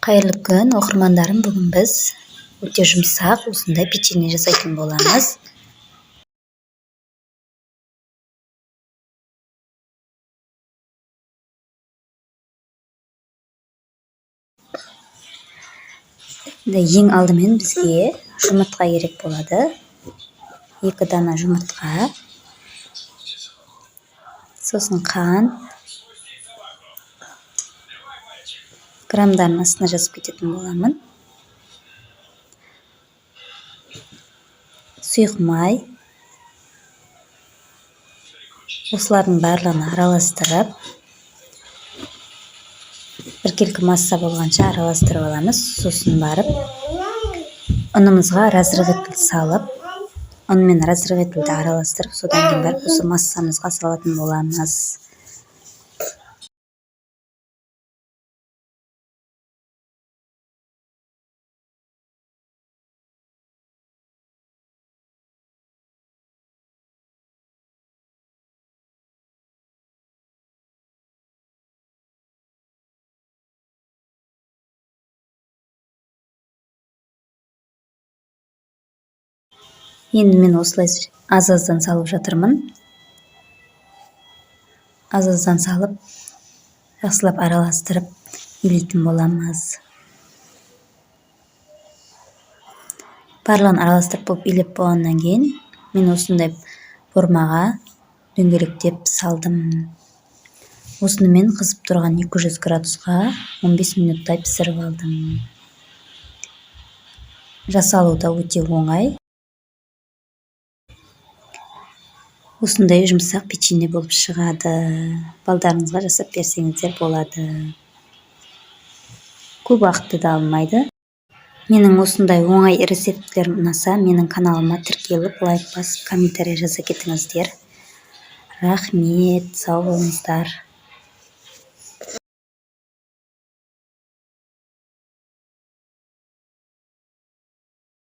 Қайырлы күн, оқырмандарым. Бүгін біз өте жұмсақ осындай печенье жасайтын боламыз. Ең алдымен бізге жұмыртқа керек болады. 2 дана жұмыртқа, сосын қант, граммдарын астына жазып кететін боламын. Сұйық май. Осылардың барлығын араластырып, біркелкі масса болғанша араластырып аламыз. Сосын барып ұнымызға разрыхитель салып, ұн мен разрыхительді араластырып, содан кейін барып осы массамызға салатын боламыз. Енді мен осылай аз-аздан салып жатырмын. Аз-аздан салып, жақсылап араластырып илейтін боламыз. Барлығын араластырып болып илеп болғаннан кейін, мен осындай формаға дөңгелектеп салдым. Осыны мен қызып тұрған 200 градусқа 15 минуттай пісіріп алдым. Жасалуы да өте оңай. Осындай жұмсақ печенье болып шығады. Балдарыңызға жасап берсеңіздер болады. Көп уақытты да алмайды. Менің осындай оңай рецептілерім ұнаса, менің каналыма тіркеліп, лайк басып, комментарий жаза кетіңіздер. Рахмет, сау болыңыздар.